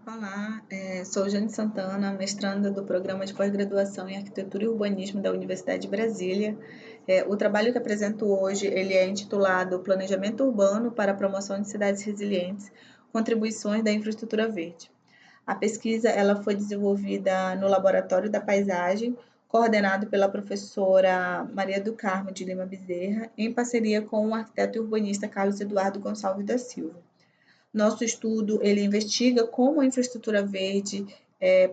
Olá, sou Jane Santana, mestranda do Programa de Pós-Graduação em Arquitetura e Urbanismo da Universidade de Brasília. O trabalho que apresento hoje, ele é intitulado Planejamento Urbano para a Promoção de Cidades Resilientes, Contribuições da Infraestrutura Verde. A pesquisa ela foi desenvolvida no Laboratório da Paisagem, coordenado pela professora Maria do Carmo de Lima Bezerra, em parceria com o arquiteto e urbanista Carlos Eduardo Gonçalves da Silva. Nosso estudo ele investiga como a infraestrutura verde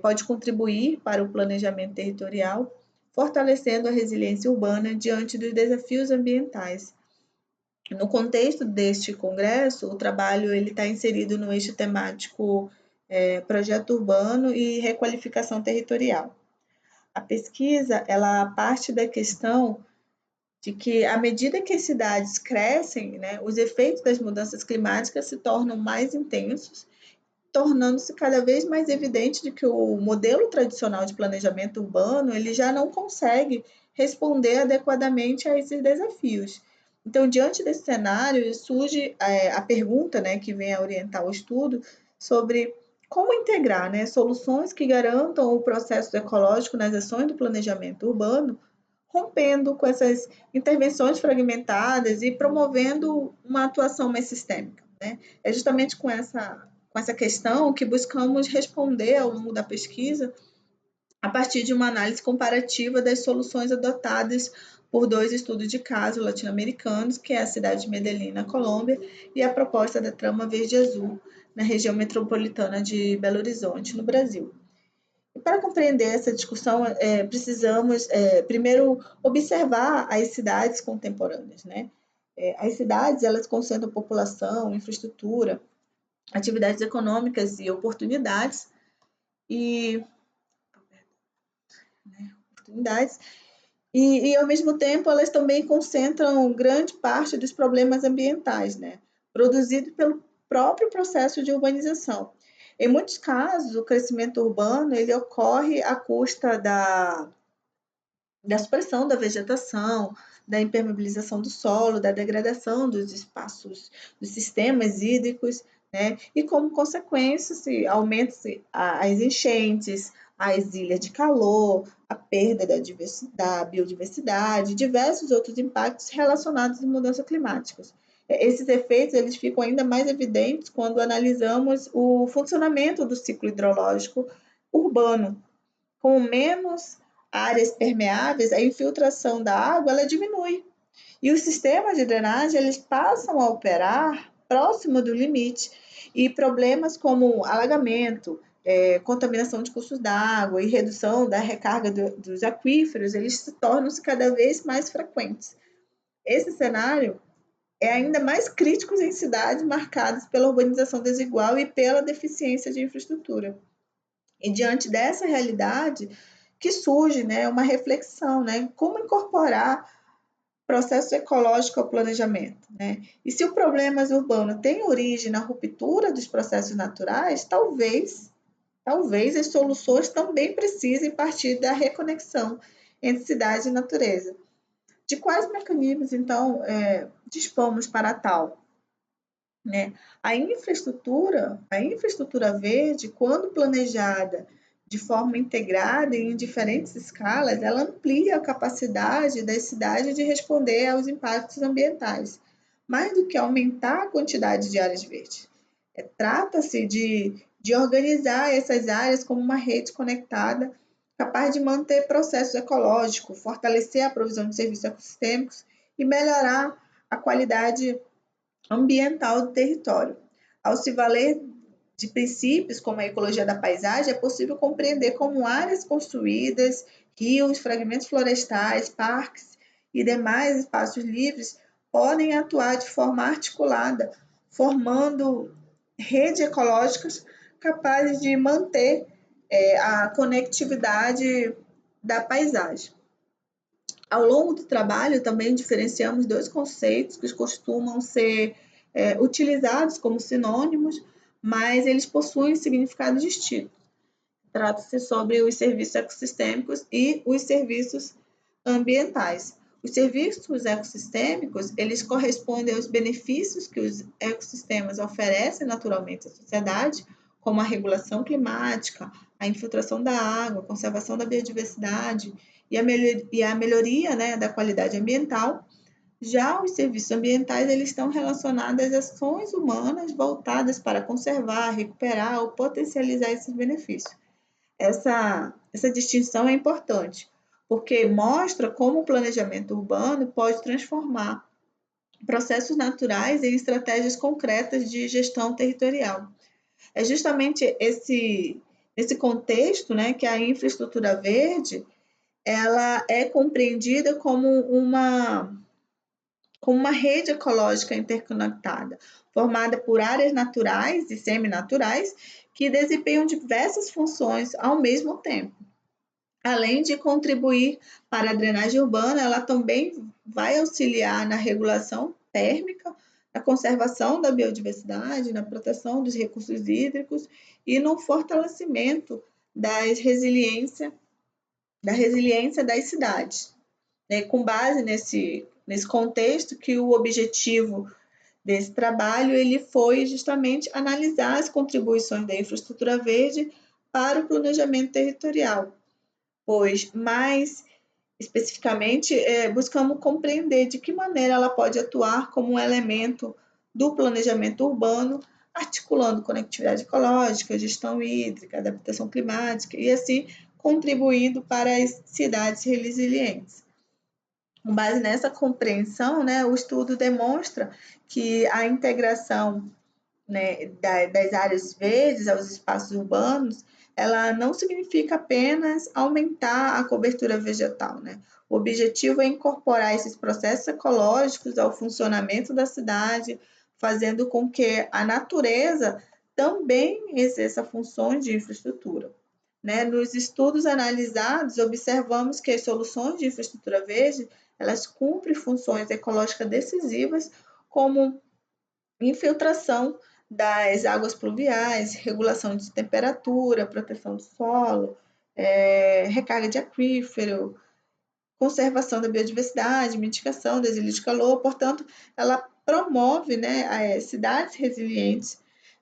pode contribuir para o planejamento territorial, fortalecendo a resiliência urbana diante dos desafios ambientais. No contexto deste congresso, o trabalho ele está inserido no eixo temático projeto urbano e requalificação territorial. A pesquisa ela parte da questão de que, à medida que as cidades crescem, né, os efeitos das mudanças climáticas se tornam mais intensos, tornando-se cada vez mais evidente de que o modelo tradicional de planejamento urbano ele já não consegue responder adequadamente a esses desafios. Então, diante desse cenário, surge a pergunta, né, que vem a orientar o estudo sobre como integrar, né, soluções que garantam o processo ecológico nas ações do planejamento urbano, rompendo com essas intervenções fragmentadas e promovendo uma atuação mais sistêmica, né? É justamente com essa questão que buscamos responder ao longo da pesquisa a partir de uma análise comparativa das soluções adotadas por dois estudos de caso latino-americanos, que é a cidade de Medellín, na Colômbia, e a proposta da Trama Verde-Azul, na região metropolitana de Belo Horizonte, no Brasil. E para compreender essa discussão, precisamos, primeiro, observar as cidades contemporâneas, né? As cidades, elas concentram população, infraestrutura, atividades econômicas e oportunidades, e, oportunidades, ao mesmo tempo, elas também concentram grande parte dos problemas ambientais, né? Produzidos pelo próprio processo de urbanização. Em muitos casos, o crescimento urbano ele ocorre à custa da supressão da vegetação, da impermeabilização do solo, da degradação dos espaços, dos sistemas hídricos, né? E como consequência, se aumenta as enchentes, as ilhas de calor, a perda da biodiversidade, diversos outros impactos relacionados às mudanças climáticas. Esses efeitos eles ficam ainda mais evidentes quando analisamos o funcionamento do ciclo hidrológico urbano, com menos áreas permeáveis, a infiltração da água ela diminui. E os sistemas de drenagem eles passam a operar próximo do limite. E problemas como alagamento, contaminação de cursos d'água e redução da recarga dos aquíferos, eles se tornam-se cada vez mais frequentes. Esse cenário é ainda mais crítico em cidades marcadas pela urbanização desigual e pela deficiência de infraestrutura. E diante dessa realidade que surge, né, uma reflexão, né, como incorporar processo ecológico ao planejamento, né? E se o problema urbano tem origem na ruptura dos processos naturais, talvez as soluções também precisem partir da reconexão entre cidade e natureza. De quais mecanismos, então, dispomos para tal? Né? A infraestrutura verde, quando planejada de forma integrada e em diferentes escalas, ela amplia a capacidade das cidades de responder aos impactos ambientais, mais do que aumentar a quantidade de áreas verdes. Trata-se de organizar essas áreas como uma rede conectada, capaz de manter processos ecológicos, fortalecer a provisão de serviços ecossistêmicos e melhorar a qualidade ambiental do território. Ao se valer de princípios como a ecologia da paisagem, é possível compreender como áreas construídas, rios, fragmentos florestais, parques e demais espaços livres podem atuar de forma articulada, formando redes ecológicas capazes de manter a conectividade da paisagem. Ao longo do trabalho, também diferenciamos dois conceitos que costumam ser utilizados como sinônimos, mas eles possuem significados distintos. Trata-se sobre os serviços ecossistêmicos e os serviços ambientais. Os serviços ecossistêmicos, eles correspondem aos benefícios que os ecossistemas oferecem naturalmente à sociedade, como a regulação climática, a infiltração da água, a conservação da biodiversidade e a melhoria, né, da qualidade ambiental. Já os serviços ambientais, eles estão relacionados às ações humanas voltadas para conservar, recuperar ou potencializar esses benefícios. Essa distinção é importante, porque mostra como o planejamento urbano pode transformar processos naturais em estratégias concretas de gestão territorial. É justamente esse contexto, né, que a infraestrutura verde ela é compreendida como uma rede ecológica interconectada, formada por áreas naturais e seminaturais que desempenham diversas funções ao mesmo tempo. Além de contribuir para a drenagem urbana, ela também vai auxiliar na regulação térmica, na conservação da biodiversidade, na proteção dos recursos hídricos e no fortalecimento da resiliência das cidades. Com base nesse contexto que o objetivo desse trabalho ele foi justamente analisar as contribuições da infraestrutura verde para o planejamento territorial, pois mais especificamente buscamos compreender de que maneira ela pode atuar como um elemento do planejamento urbano, articulando conectividade ecológica, gestão hídrica, adaptação climática e assim contribuindo para as cidades resilientes. Com base nessa compreensão, né, o estudo demonstra que a integração, né, das áreas verdes aos espaços urbanos, ela não significa apenas aumentar a cobertura vegetal, né? O objetivo é incorporar esses processos ecológicos ao funcionamento da cidade, fazendo com que a natureza também exerça funções de infraestrutura. Né? Nos estudos analisados, observamos que as soluções de infraestrutura verde elas cumprem funções ecológicas decisivas, como infiltração das águas pluviais, regulação de temperatura, proteção do solo, recarga de aquífero, conservação da biodiversidade, mitigação das ilhas de calor. Portanto, ela promove, né, as cidades resilientes.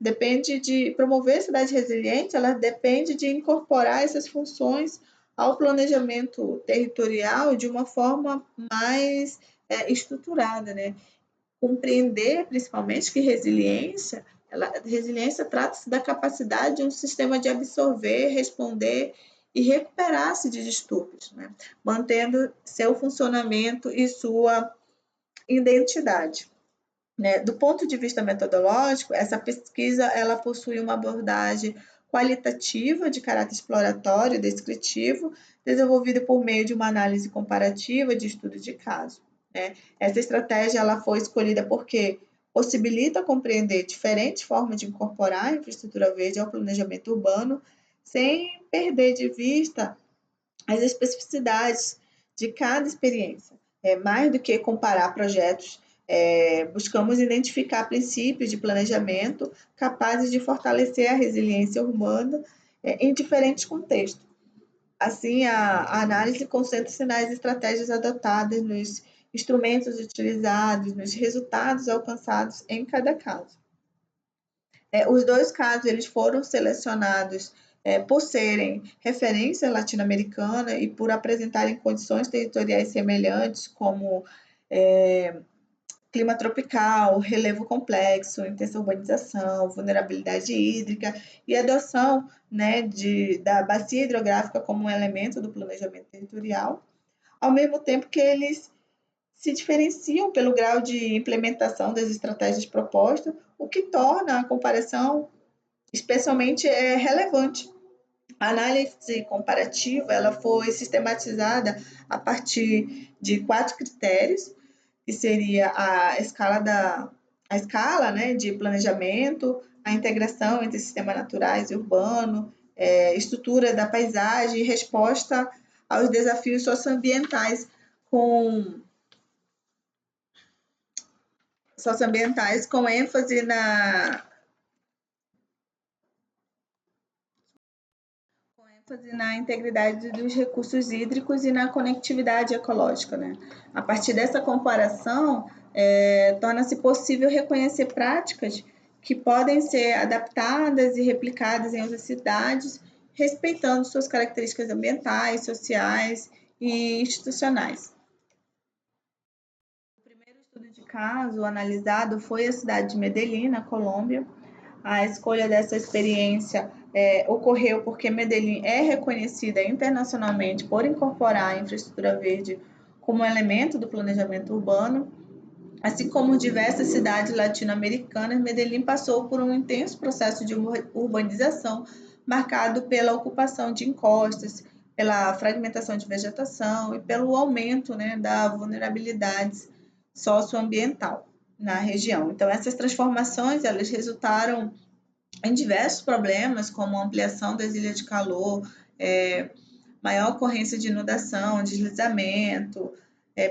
Depende de promover cidades resilientes, ela depende de incorporar essas funções ao planejamento territorial de uma forma mais estruturada, né? Compreender principalmente que resiliência trata-se da capacidade de um sistema de absorver, responder e recuperar-se de distúrbios, né? Mantendo seu funcionamento e sua identidade. Né? Do ponto de vista metodológico, essa pesquisa ela possui uma abordagem qualitativa de caráter exploratório e descritivo, desenvolvida por meio de uma análise comparativa de estudo de caso. Né? Essa estratégia ela foi escolhida porque possibilita compreender diferentes formas de incorporar a infraestrutura verde ao planejamento urbano, sem perder de vista as especificidades de cada experiência. Mais do que comparar projetos, buscamos identificar princípios de planejamento capazes de fortalecer a resiliência urbana em diferentes contextos. Assim, a análise concentra-se nas estratégias adotadas, nos instrumentos utilizados, nos resultados alcançados em cada caso. Os dois casos eles foram selecionados por serem referência latino-americana e por apresentarem condições territoriais semelhantes, como clima tropical, relevo complexo, intensa urbanização, vulnerabilidade hídrica e adoção, né, da bacia hidrográfica como um elemento do planejamento territorial, ao mesmo tempo que eles se diferenciam pelo grau de implementação das estratégias propostas, o que torna a comparação especialmente relevante. A análise comparativa ela foi sistematizada a partir de 4 critérios, que seria a escala, né, de planejamento, a integração entre sistemas naturais e urbano, estrutura da paisagem e resposta aos desafios socioambientais com ênfase na integridade dos recursos hídricos e na conectividade ecológica. Né? A partir dessa comparação, torna-se possível reconhecer práticas que podem ser adaptadas e replicadas em outras cidades, respeitando suas características ambientais, sociais e institucionais. O primeiro estudo de caso analisado foi a cidade de Medellín, na Colômbia. A escolha dessa experiência ocorreu porque Medellín é reconhecida internacionalmente por incorporar a infraestrutura verde como elemento do planejamento urbano. Assim como diversas cidades latino-americanas, Medellín passou por um intenso processo de urbanização, marcado pela ocupação de encostas, pela fragmentação de vegetação e pelo aumento, né, da vulnerabilidade socioambiental na região. Então, essas transformações elas resultaram em diversos problemas, como ampliação das ilhas de calor, maior ocorrência de inundação, deslizamento,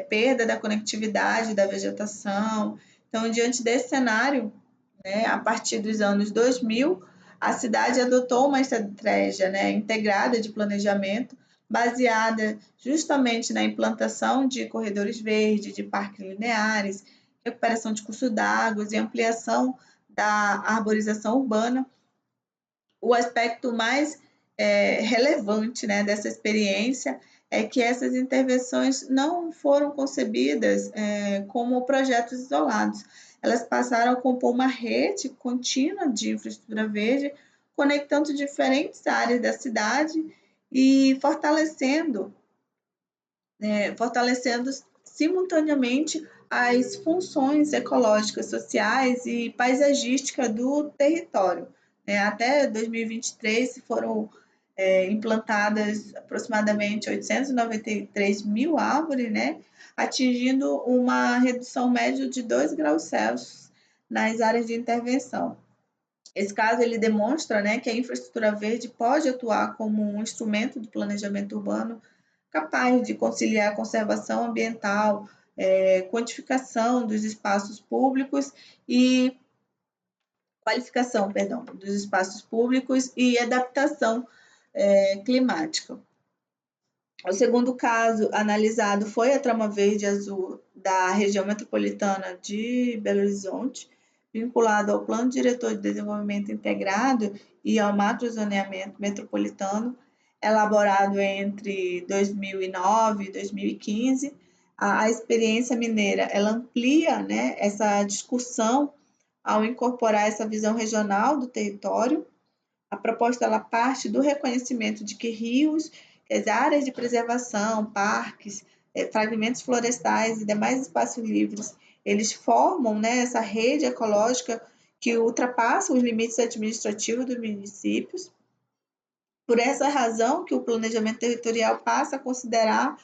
perda da conectividade da vegetação. Então, diante desse cenário, né, a partir dos anos 2000, a cidade adotou uma estratégia, né, integrada de planejamento, baseada justamente na implantação de corredores verdes, de parques lineares, recuperação de curso d'água e ampliação da arborização urbana. O aspecto mais relevante, né, dessa experiência é que essas intervenções não foram concebidas como projetos isolados. Elas passaram a compor uma rede contínua de infraestrutura verde, conectando diferentes áreas da cidade e fortalecendo simultaneamente as funções ecológicas, sociais e paisagísticas do território. Até 2023 foram implantadas aproximadamente 893 mil árvores, né, atingindo uma redução média de 2 graus Celsius nas áreas de intervenção. Esse caso ele demonstra, né, que a infraestrutura verde pode atuar como um instrumento do planejamento urbano capaz de conciliar a conservação ambiental, quantificação dos espaços públicos e qualificação, perdão, dos espaços públicos e adaptação climática. O segundo caso analisado foi a trama verde azul da região metropolitana de Belo Horizonte, vinculado ao Plano Diretor de Desenvolvimento Integrado e ao macrozoneamento metropolitano, elaborado entre 2009 e 2015. A experiência mineira ela amplia, né, essa discussão ao incorporar essa visão regional do território. A proposta ela parte do reconhecimento de que rios, as áreas de preservação, parques, fragmentos florestais e demais espaços livres, eles formam, né, essa rede ecológica que ultrapassa os limites administrativos dos municípios. Por essa razão que o planejamento territorial passa a considerar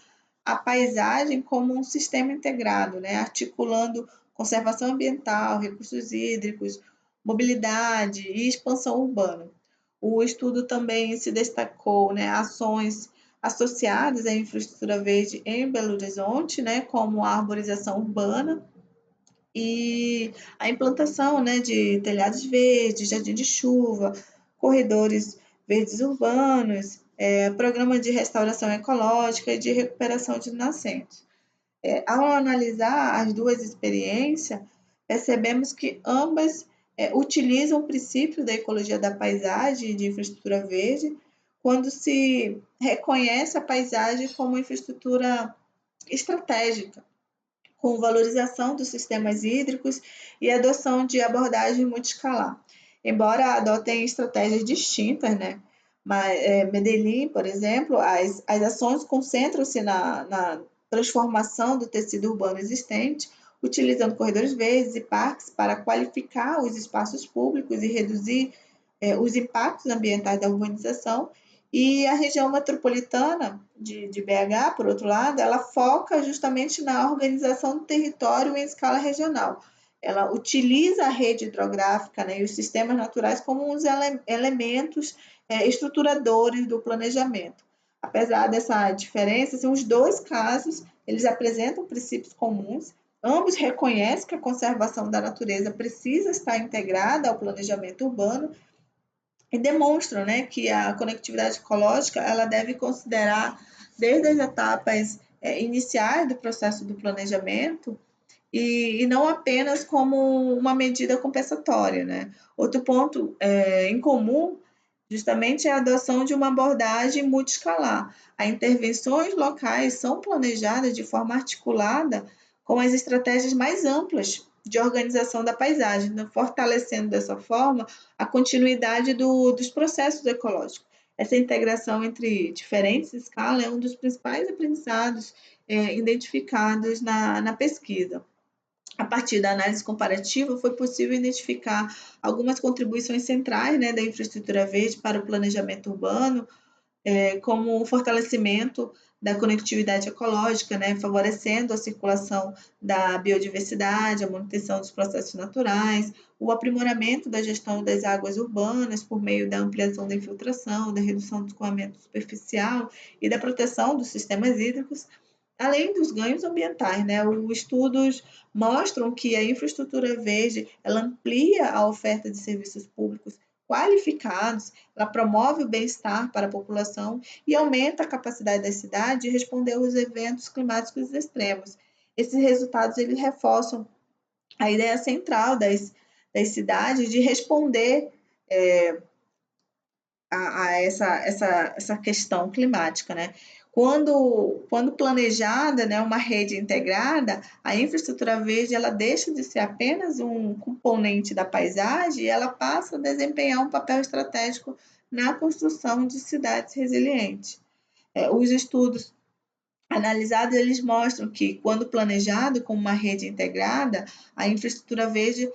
a paisagem como um sistema integrado, né, articulando conservação ambiental, recursos hídricos, mobilidade e expansão urbana. O estudo também se destacou, né, ações associadas à infraestrutura verde em Belo Horizonte, né, como a arborização urbana e a implantação, né, de telhados verdes, jardim de chuva, corredores verdes urbanos, programa de restauração ecológica e de recuperação de nascentes. Ao analisar as duas experiências, percebemos que ambas utilizam o princípio da ecologia da paisagem e de infraestrutura verde, quando se reconhece a paisagem como infraestrutura estratégica, com valorização dos sistemas hídricos e adoção de abordagem multiescalar. Embora adotem estratégias distintas, né? Mas Medellín, por exemplo, as ações concentram-se na transformação do tecido urbano existente, utilizando corredores verdes e parques para qualificar os espaços públicos e reduzir os impactos ambientais da urbanização. E a região metropolitana de BH, por outro lado, ela foca justamente na organização do território em escala regional. Ela utiliza a rede hidrográfica, né, e os sistemas naturais como uns elementos estruturadores do planejamento. Apesar dessa diferença, assim, os dois casos eles apresentam princípios comuns. Ambos reconhecem que a conservação da natureza precisa estar integrada ao planejamento urbano e demonstram, né, que a conectividade ecológica ela deve considerar desde as etapas iniciais do processo do planejamento e não apenas como uma medida compensatória, né? Outro ponto em comum justamente é a adoção de uma abordagem multiescalar. As intervenções locais são planejadas de forma articulada com as estratégias mais amplas de organização da paisagem, né? Fortalecendo dessa forma a continuidade dos processos ecológicos. Essa integração entre diferentes escalas é um dos principais aprendizados identificados na pesquisa. A partir da análise comparativa, foi possível identificar algumas contribuições centrais, né, da infraestrutura verde para o planejamento urbano, como o fortalecimento da conectividade ecológica, né, favorecendo a circulação da biodiversidade, a manutenção dos processos naturais, o aprimoramento da gestão das águas urbanas por meio da ampliação da infiltração, da redução do escoamento superficial e da proteção dos sistemas hídricos, além dos ganhos ambientais, né? Os estudos mostram que a infraestrutura verde ela amplia a oferta de serviços públicos qualificados, ela promove o bem-estar para a população e aumenta a capacidade da cidade de responder aos eventos climáticos extremos. Esses resultados eles reforçam a ideia central das cidades de responder a essa questão climática, né? Quando planejada, né, uma rede integrada, a infraestrutura verde ela deixa de ser apenas um componente da paisagem e ela passa a desempenhar um papel estratégico na construção de cidades resilientes. Os estudos analisados eles mostram que, quando planejado como uma rede integrada, a infraestrutura verde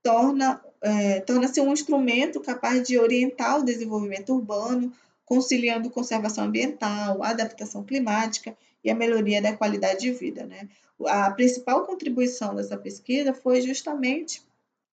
torna-se um instrumento capaz de orientar o desenvolvimento urbano, conciliando conservação ambiental, adaptação climática e a melhoria da qualidade de vida, né? A principal contribuição dessa pesquisa foi justamente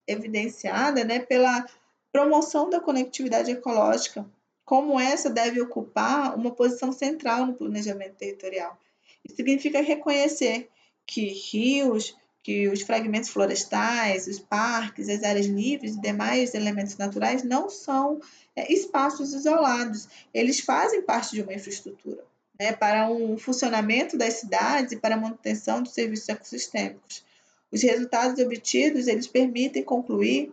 evidenciada, né, pela promoção da conectividade ecológica, como essa deve ocupar uma posição central no planejamento territorial. Isso significa reconhecer que rios, que os fragmentos florestais, os parques, as áreas livres e demais elementos naturais não são espaços isolados, eles fazem parte de uma infraestrutura, né, para um funcionamento das cidades e para a manutenção dos serviços ecossistêmicos. Os resultados obtidos, eles permitem concluir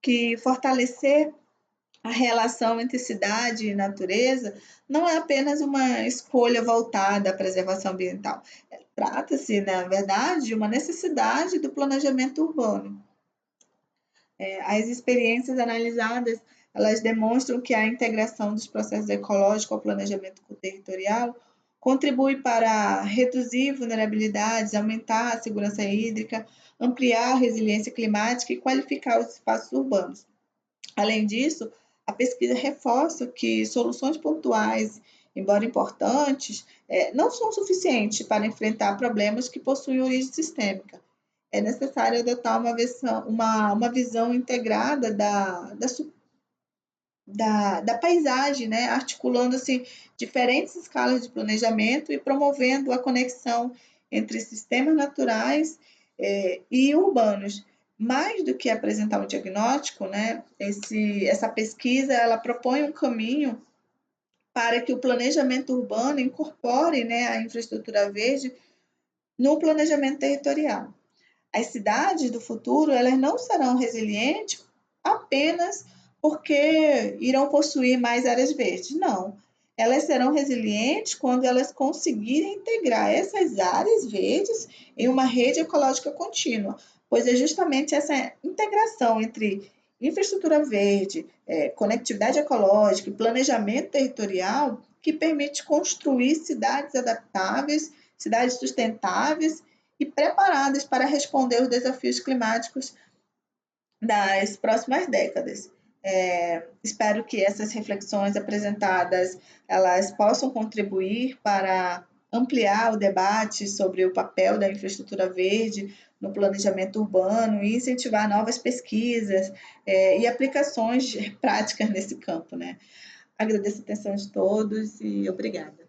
que fortalecer a relação entre cidade e natureza não é apenas uma escolha voltada à preservação ambiental. Trata-se, na verdade, de uma necessidade do planejamento urbano. As experiências analisadas, elas demonstram que a integração dos processos ecológicos ao planejamento territorial contribui para reduzir vulnerabilidades, aumentar a segurança hídrica, ampliar a resiliência climática e qualificar os espaços urbanos. Além disso, a pesquisa reforça que soluções pontuais, embora importantes, não são suficientes para enfrentar problemas que possuem origem sistêmica. É necessário adotar uma visão integrada da paisagem, né? Articulando assim, diferentes escalas de planejamento e promovendo a conexão entre sistemas naturais e urbanos. Mais do que apresentar um diagnóstico, né? Essa pesquisa ela propõe um caminho para que o planejamento urbano incorpore, né, a infraestrutura verde no planejamento territorial. As cidades do futuro elas não serão resilientes apenas porque irão possuir mais áreas verdes. Não. Elas serão resilientes quando elas conseguirem integrar essas áreas verdes em uma rede ecológica contínua, pois é justamente essa integração entre infraestrutura verde, conectividade ecológica e planejamento territorial que permite construir cidades adaptáveis, cidades sustentáveis e preparadas para responder os desafios climáticos das próximas décadas. Espero que essas reflexões apresentadas elas possam contribuir para ampliar o debate sobre o papel da infraestrutura verde no planejamento urbano e incentivar novas pesquisas e aplicações práticas nesse campo, né? Agradeço a atenção de todos e obrigada.